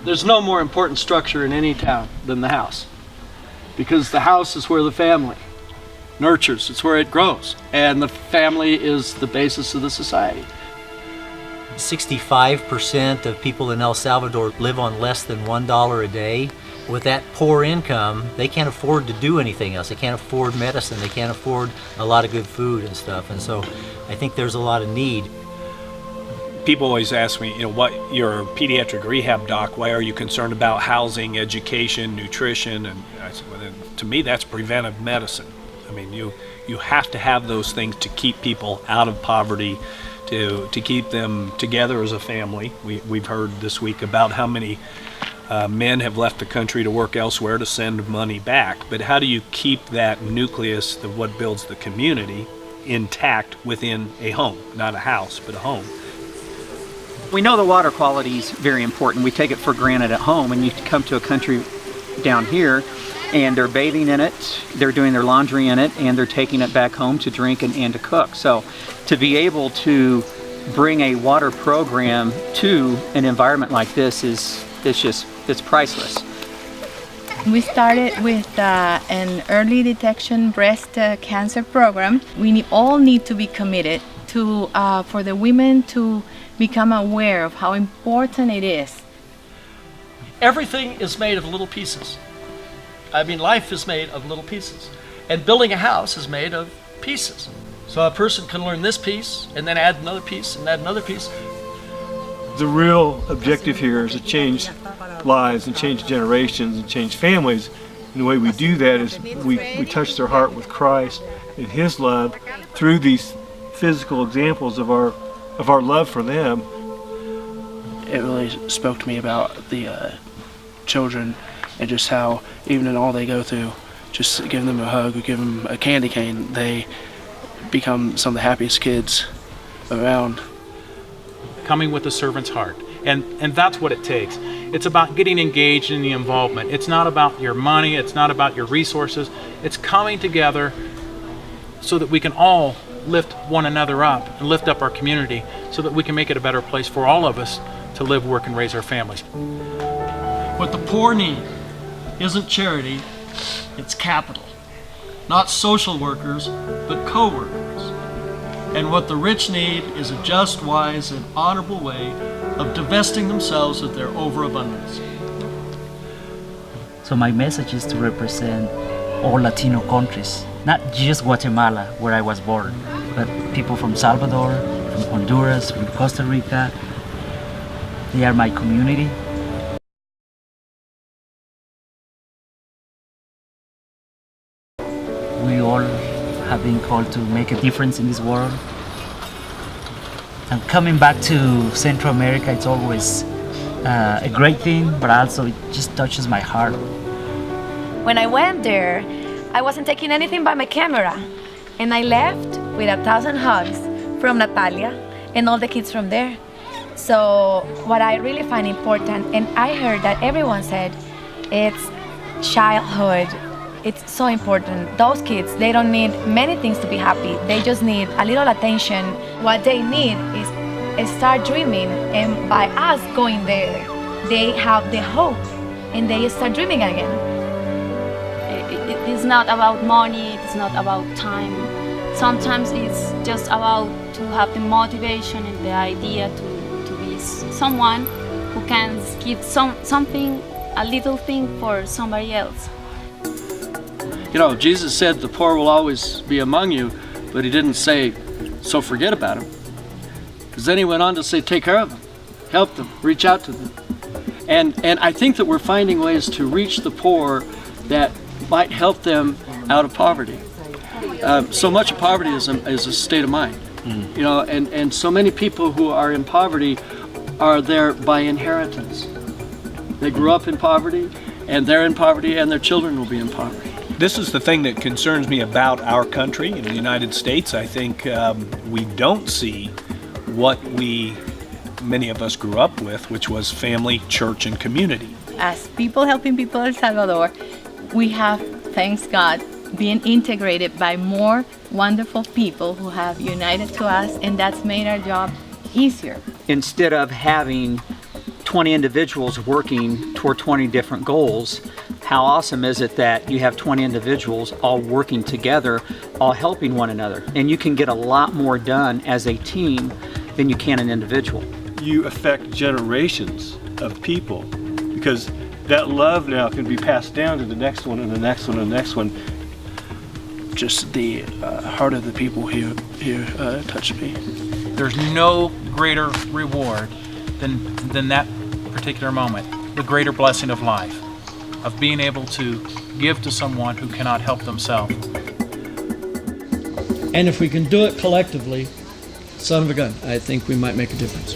There's no more important structure in any town than the house, because the house is where the family nurtures, it's where it grows, and the family is the basis of the society. 65% of people in El Salvador live on less than $1 a day. With that poor income, they can't afford to do anything else. They can't afford medicine, they can't afford a lot of good food and stuff, and so I think there's a lot of need. People always ask me, what you're a pediatric rehab doc, why are you concerned about housing, education, nutrition? And I said, well, to me, that's preventive medicine. I mean, you have to have those things to keep people out of poverty, to keep them together as a family. We've heard this week about how many men have left the country to work elsewhere to send money back. But how do you keep that nucleus of what builds the community intact within a home? Not a house, but a home. We know the water quality is very important. We take it for granted at home, and you come to a country down here and they're bathing in it, they're doing their laundry in it, and they're taking it back home to drink and to cook. So to be able to bring a water program to an environment like this it's priceless. We started with an early detection breast cancer program. We all need to be committed to for the women to become aware of how important it is. Everything is made of little pieces. I mean, life is made of little pieces, and building a house is made of pieces. So a person can learn this piece and then add another piece and add another piece. The real objective here is to change lives and change generations and change families. And the way we do that is we touch their heart with Christ and His love through these physical examples of our love for them. It really spoke to me about the children and just how even in all they go through, just giving them a hug or give them a candy cane, they become some of the happiest kids around. Coming with a servant's heart, and that's what it takes. It's about getting engaged in the involvement. It's not about your money, it's not about your resources. It's coming together so that we can all lift one another up and lift up our community so that we can make it a better place for all of us to live, work, and raise our families. What the poor need isn't charity, it's capital. Not social workers, but co-workers. And what the rich need is a just, wise, and honorable way of divesting themselves of their overabundance. So my message is to represent all Latino countries, not just Guatemala, where I was born, but people from Salvador, from Honduras, from Costa Rica. They are my community. We all have been called to make a difference in this world. And coming back to Central America, it's always a great thing, but also it just touches my heart. When I went there, I wasn't taking anything but my camera, and I left with 1,000 hugs from Natalia and all the kids from there. So what I really find important, and I heard that everyone said, it's childhood. It's so important. Those kids, they don't need many things to be happy. They just need a little attention. What they need is start dreaming, and by us going there, they have the hope and they start dreaming again. It's not about money, it's not about time. Sometimes it's just about to have the motivation and the idea to be someone who can give something, a little thing for somebody else. Jesus said the poor will always be among you, but He didn't say, so forget about them. Because then He went on to say, take care of them, help them, reach out to them. And I think that we're finding ways to reach the poor that might help them out of poverty. So much of poverty is a state of mind, and so many people who are in poverty are there by inheritance. They grew up in poverty, and they're in poverty, and their children will be in poverty. This is the thing that concerns me about our country in the United States. I think we don't see what many of us grew up with, which was family, church, and community. As people helping people in El Salvador, we have, thanks God, been integrated by more wonderful people who have united to us, and that's made our job easier. Instead of having 20 individuals working toward 20 different goals, how awesome is it that you have 20 individuals all working together, all helping one another? And you can get a lot more done as a team than you can an individual. You affect generations of people because that love now can be passed down to the next one and the next one and the next one. Just the heart of the people here touched me. There's no greater reward than that particular moment, the greater blessing of life, of being able to give to someone who cannot help themselves. And if we can do it collectively, son of a gun, I think we might make a difference.